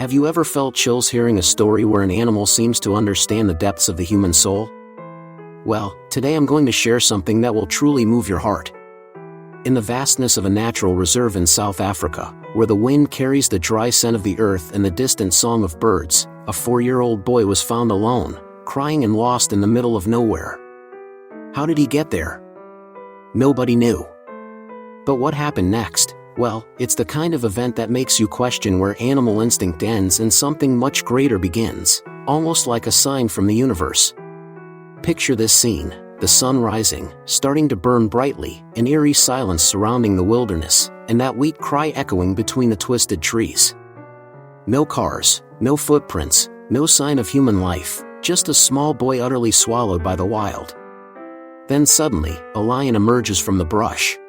Have you ever felt chills hearing a story where an animal seems to understand the depths of the human soul? Well, today I'm going to share something that will truly move your heart. In the vastness of a natural reserve in South Africa, where the wind carries the dry scent of the earth and the distant song of birds, a 4-year-old boy was found alone, crying and lost in the middle of nowhere. How did he get there? Nobody knew. But what happened next? Well, it's the kind of event that makes you question where animal instinct ends and something much greater begins, almost like a sign from the universe. Picture this scene: the sun rising, starting to burn brightly, an eerie silence surrounding the wilderness, and that weak cry echoing between the twisted trees. No cars, no footprints, no sign of human life, just a small boy utterly swallowed by the wild. Then suddenly, a lion emerges from the brush.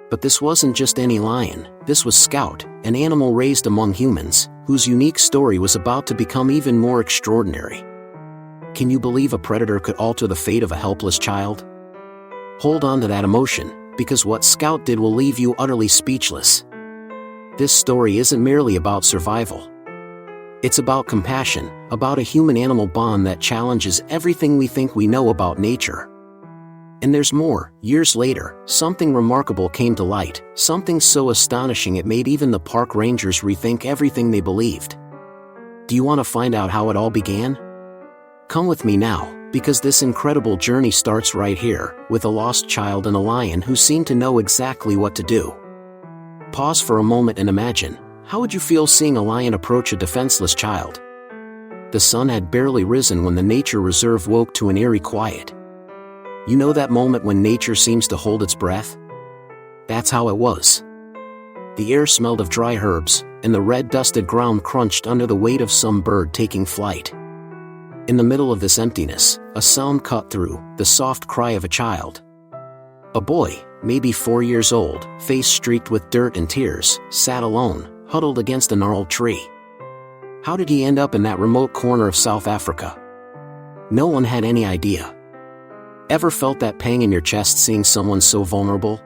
But this wasn't just any lion, this was Scout, an animal raised among humans, whose unique story was about to become even more extraordinary. Can you believe a predator could alter the fate of a helpless child? Hold on to that emotion, because what Scout did will leave you utterly speechless. This story isn't merely about survival. It's about compassion, about a human-animal bond that challenges everything we think we know about nature. And there's more. Years later, something remarkable came to light, something so astonishing it made even the park rangers rethink everything they believed. Do you want to find out how it all began? Come with me now, because this incredible journey starts right here, with a lost child and a lion who seemed to know exactly what to do. Pause for a moment and imagine, how would you feel seeing a lion approach a defenseless child? The sun had barely risen when the nature reserve woke to an eerie quiet. You know that moment when nature seems to hold its breath? That's how it was. The air smelled of dry herbs, and the red-dusted ground crunched under the weight of some bird taking flight. In the middle of this emptiness, a sound cut through, the soft cry of a child. A boy, maybe 4 years old, face streaked with dirt and tears, sat alone, huddled against a gnarled tree. How did he end up in that remote corner of South Africa? No one had any idea. Ever felt that pang in your chest seeing someone so vulnerable?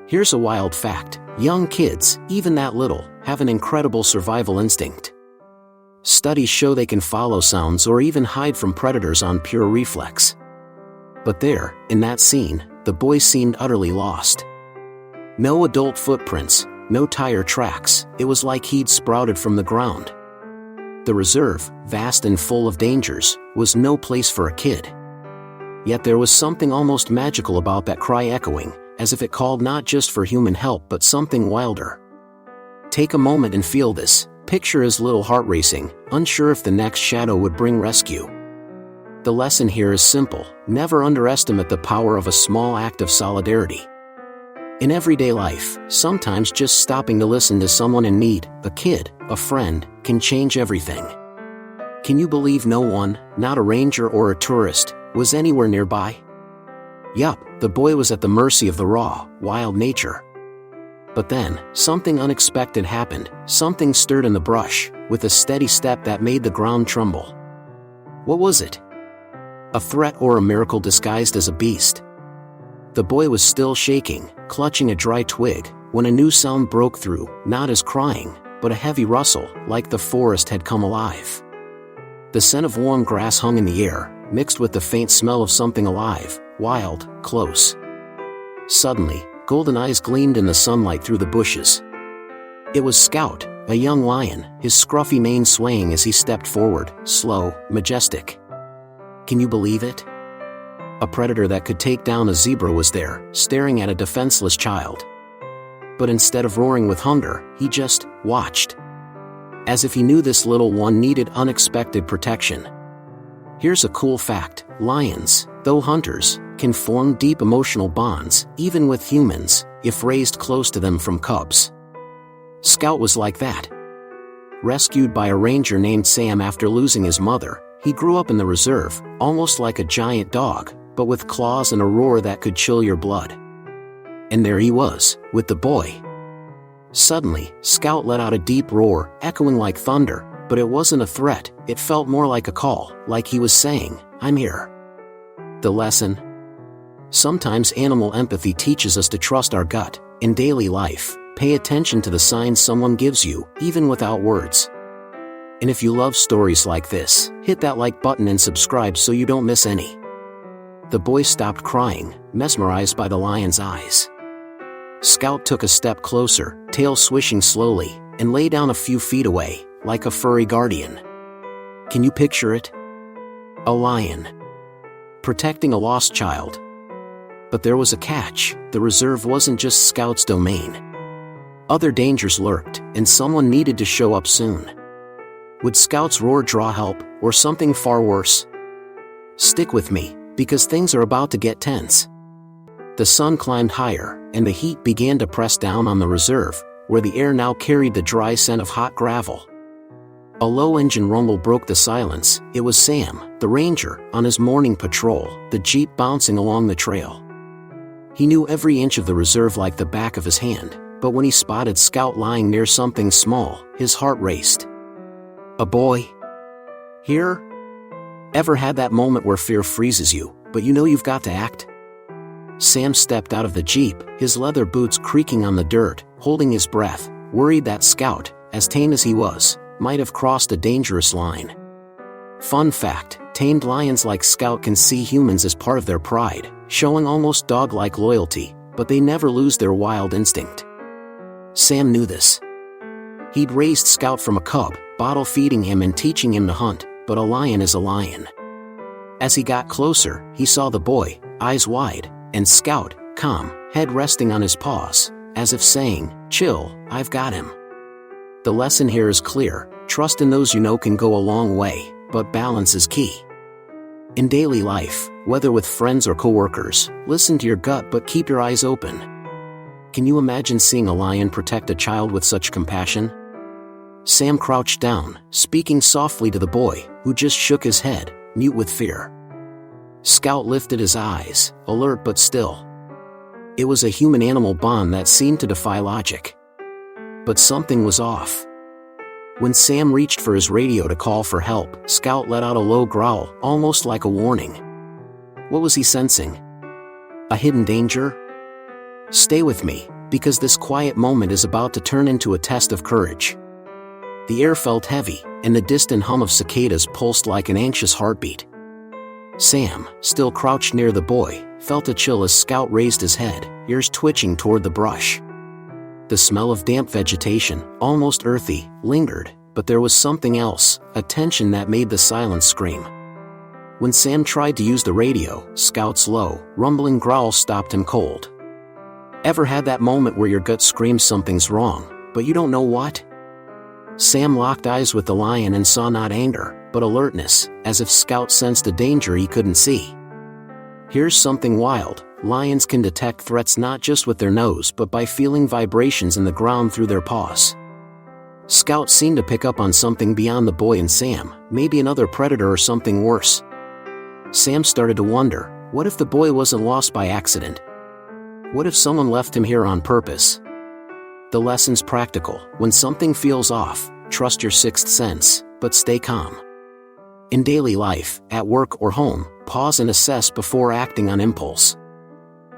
Here's a wild fact: young kids, even that little, have an incredible survival instinct. Studies show they can follow sounds or even hide from predators on pure reflex. But there, in that scene, the boy seemed utterly lost. No adult footprints, no tire tracks, it was like he'd sprouted from the ground. The reserve, vast and full of dangers, was no place for a kid. Yet there was something almost magical about that cry echoing, as if it called not just for human help but something wilder. Take a moment and feel this. Picture his little heart racing, unsure if the next shadow would bring rescue. The lesson here is simple: never underestimate the power of a small act of solidarity. In everyday life, sometimes just stopping to listen to someone in need, a kid, a friend, can change everything. Can you believe no one, not a ranger or a tourist, was anywhere nearby? Yup, the boy was at the mercy of the raw, wild nature. But then, something unexpected happened. Something stirred in the brush, with a steady step that made the ground tremble. What was it? A threat or a miracle disguised as a beast? The boy was still shaking, clutching a dry twig, when a new sound broke through, not as crying, but a heavy rustle, like the forest had come alive. The scent of warm grass hung in the air, mixed with the faint smell of something alive, wild, close. Suddenly, golden eyes gleamed in the sunlight through the bushes. It was Scout, a young lion, his scruffy mane swaying as he stepped forward, slow, majestic. Can you believe it? A predator that could take down a zebra was there, staring at a defenseless child. But instead of roaring with hunger, he just watched. As if he knew this little one needed unexpected protection. Here's a cool fact: lions, though hunters, can form deep emotional bonds, even with humans, if raised close to them from cubs. Scout was like that. Rescued by a ranger named Sam after losing his mother, he grew up in the reserve, almost like a giant dog, but with claws and a roar that could chill your blood. And there he was, with the boy. Suddenly, Scout let out a deep roar, echoing like thunder, but it wasn't a threat, it felt more like a call, like he was saying, "I'm here." The lesson? Sometimes animal empathy teaches us to trust our gut. In daily life, pay attention to the signs someone gives you, even without words. And if you love stories like this, hit that like button and subscribe so you don't miss any. The boy stopped crying, mesmerized by the lion's eyes. Scout took a step closer, tail swishing slowly, and lay down a few feet away, like a furry guardian. Can you picture it? A lion. Protecting a lost child. But there was a catch: the reserve wasn't just Scout's domain. Other dangers lurked, and someone needed to show up soon. Would Scout's roar draw help, or something far worse? Stick with me, because things are about to get tense. The sun climbed higher, and the heat began to press down on the reserve, where the air now carried the dry scent of hot gravel. A low engine rumble broke the silence. It was Sam, the ranger, on his morning patrol, the jeep bouncing along the trail. He knew every inch of the reserve like the back of his hand, but when he spotted Scout lying near something small, his heart raced. A boy? Here? Ever had that moment where fear freezes you, but you know you've got to act? Sam stepped out of the jeep, his leather boots creaking on the dirt, holding his breath, worried that Scout, as tame as he was, might have crossed a dangerous line. Fun fact: tamed lions like Scout can see humans as part of their pride, showing almost dog-like loyalty, but they never lose their wild instinct. Sam knew this. He'd raised Scout from a cub, bottle feeding him and teaching him to hunt, but a lion is a lion. As he got closer, he saw the boy, eyes wide, and Scout, calm, head resting on his paws, as if saying, "Chill, I've got him." The lesson here is clear: trust in those you know can go a long way, but balance is key. In daily life, whether with friends or coworkers, listen to your gut but keep your eyes open. Can you imagine seeing a lion protect a child with such compassion? Sam crouched down, speaking softly to the boy, who just shook his head, mute with fear. Scout lifted his eyes, alert but still. It was a human-animal bond that seemed to defy logic. But something was off. When Sam reached for his radio to call for help, Scout let out a low growl, almost like a warning. What was he sensing? A hidden danger? Stay with me, because this quiet moment is about to turn into a test of courage. The air felt heavy, and the distant hum of cicadas pulsed like an anxious heartbeat. Sam, still crouched near the boy, felt a chill as Scout raised his head, ears twitching toward the brush. The smell of damp vegetation, almost earthy, lingered, but there was something else, a tension that made the silence scream. When Sam tried to use the radio, Scout's low, rumbling growl stopped him cold. Ever had that moment where your gut screams something's wrong, but you don't know what? Sam locked eyes with the lion and saw not anger, but alertness, as if Scout sensed a danger he couldn't see. Here's something wild: lions can detect threats not just with their nose but by feeling vibrations in the ground through their paws. Scout seemed to pick up on something beyond the boy and Sam, maybe another predator or something worse. Sam started to wonder, what if the boy wasn't lost by accident? What if someone left him here on purpose? The lesson's practical: when something feels off, trust your sixth sense, but stay calm. In daily life, at work or home, pause and assess before acting on impulse.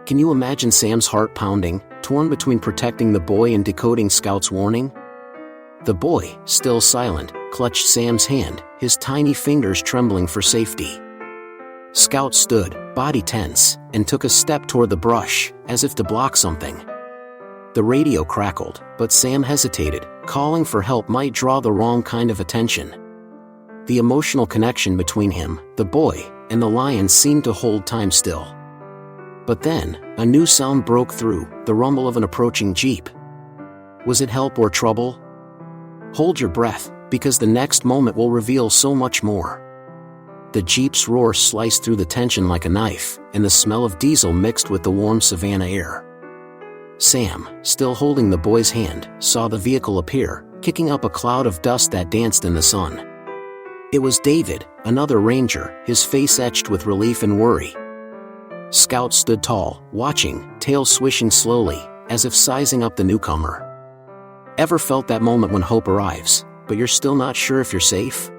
Can you imagine Sam's heart pounding, torn between protecting the boy and decoding Scout's warning? The boy, still silent, clutched Sam's hand, his tiny fingers trembling for safety. Scout stood, body tense, and took a step toward the brush, as if to block something. The radio crackled, but Sam hesitated. Calling for help might draw the wrong kind of attention. The emotional connection between him, the boy, and the lion seemed to hold time still. But then, a new sound broke through, the rumble of an approaching jeep. Was it help or trouble? Hold your breath, because the next moment will reveal so much more. The jeep's roar sliced through the tension like a knife, and the smell of diesel mixed with the warm savanna air. Sam, still holding the boy's hand, saw the vehicle appear, kicking up a cloud of dust that danced in the sun. It was David, another ranger, his face etched with relief and worry. Scout stood tall, watching, tail swishing slowly, as if sizing up the newcomer. Ever felt that moment when hope arrives, but you're still not sure if you're safe?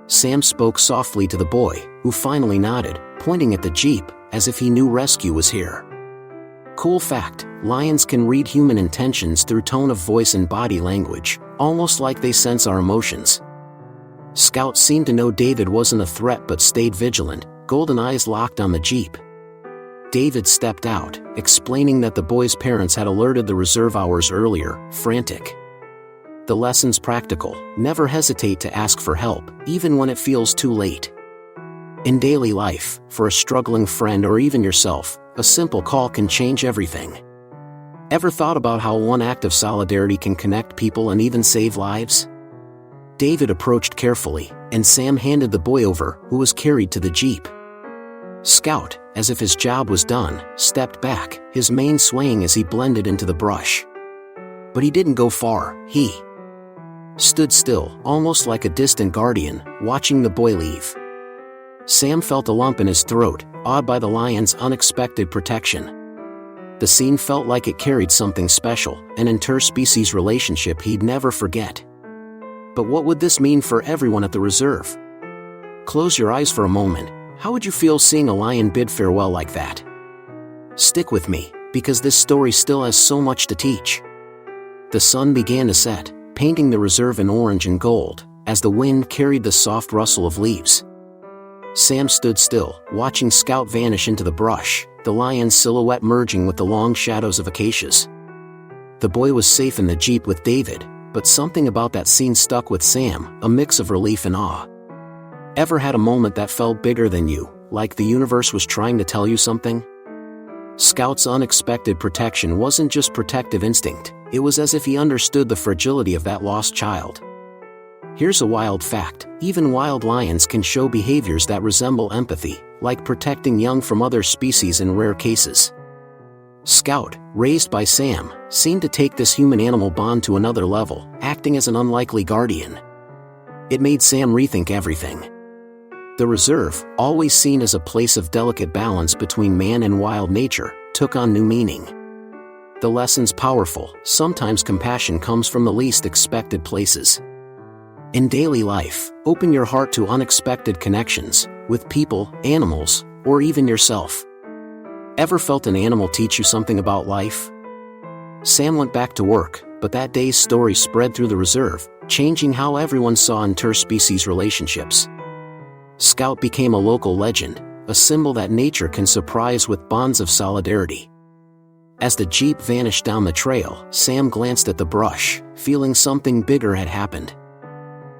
Sam spoke softly to the boy, who finally nodded, pointing at the jeep, as if he knew rescue was here. Cool fact: lions can read human intentions through tone of voice and body language, almost like they sense our emotions. Scout seemed to know David wasn't a threat but stayed vigilant, golden eyes locked on the Jeep. David stepped out, explaining that the boy's parents had alerted the reserve hours earlier, frantic. The lesson's practical: never hesitate to ask for help, even when it feels too late. In daily life, for a struggling friend or even yourself, a simple call can change everything. Ever thought about how one act of solidarity can connect people and even save lives? David approached carefully, and Sam handed the boy over, who was carried to the Jeep. Scout, as if his job was done, stepped back, his mane swaying as he blended into the brush. But he didn't go far. He stood still, almost like a distant guardian, watching the boy leave. Sam felt a lump in his throat, awed by the lion's unexpected protection. The scene felt like it carried something special, an interspecies relationship he'd never forget. But what would this mean for everyone at the reserve? Close your eyes for a moment. How would you feel seeing a lion bid farewell like that? Stick with me, because this story still has so much to teach. The sun began to set, painting the reserve in orange and gold, as the wind carried the soft rustle of leaves. Sam stood still, watching Scout vanish into the brush, the lion's silhouette merging with the long shadows of acacias. The boy was safe in the Jeep with David, but something about that scene stuck with Sam, a mix of relief and awe. Ever had a moment that felt bigger than you, like the universe was trying to tell you something? Scout's unexpected protection wasn't just protective instinct, it was as if he understood the fragility of that lost child. Here's a wild fact: even wild lions can show behaviors that resemble empathy, like protecting young from other species in rare cases. Scout, raised by Sam, seemed to take this human-animal bond to another level, acting as an unlikely guardian. It made Sam rethink everything. The reserve, always seen as a place of delicate balance between man and wild nature, took on new meaning. The lesson's powerful: sometimes compassion comes from the least expected places. In daily life, open your heart to unexpected connections, with people, animals, or even yourself. Ever felt an animal teach you something about life? Sam went back to work, but that day's story spread through the reserve, changing how everyone saw interspecies relationships. Scout became a local legend, a symbol that nature can surprise with bonds of solidarity. As the Jeep vanished down the trail, Sam glanced at the brush, feeling something bigger had happened.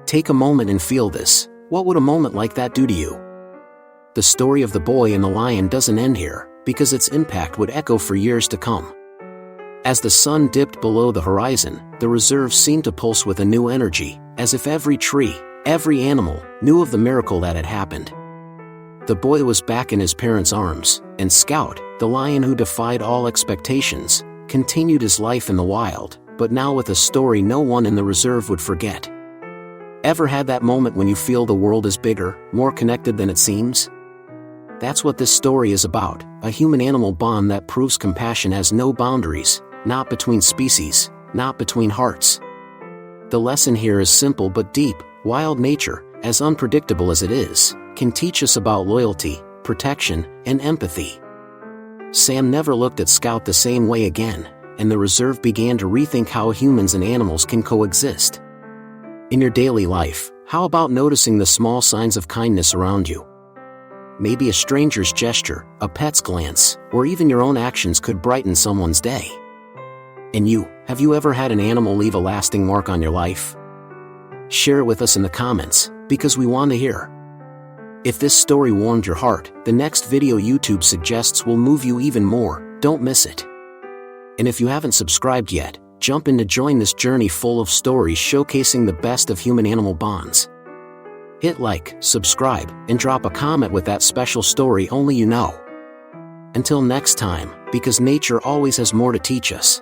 Take a moment and feel this. What would a moment like that do to you? The story of the boy and the lion doesn't end here, because its impact would echo for years to come. As the sun dipped below the horizon, the reserve seemed to pulse with a new energy, as if every tree, every animal, knew of the miracle that had happened. The boy was back in his parents' arms, and Scout, the lion who defied all expectations, continued his life in the wild, but now with a story no one in the reserve would forget. Ever had that moment when you feel the world is bigger, more connected than it seems? That's what this story is about, a human-animal bond that proves compassion has no boundaries, not between species, not between hearts. The lesson here is simple but deep: wild nature, as unpredictable as it is, can teach us about loyalty, protection, and empathy. Sam never looked at Scout the same way again, and the reserve began to rethink how humans and animals can coexist. In your daily life, how about noticing the small signs of kindness around you? Maybe a stranger's gesture, a pet's glance, or even your own actions could brighten someone's day. And you, have you ever had an animal leave a lasting mark on your life? Share it with us in the comments, because we want to hear. If this story warmed your heart, the next video YouTube suggests will move you even more. Don't miss it. And if you haven't subscribed yet, jump in to join this journey full of stories showcasing the best of human-animal bonds. Hit like, subscribe, and drop a comment with that special story only you know. Until next time, because nature always has more to teach us.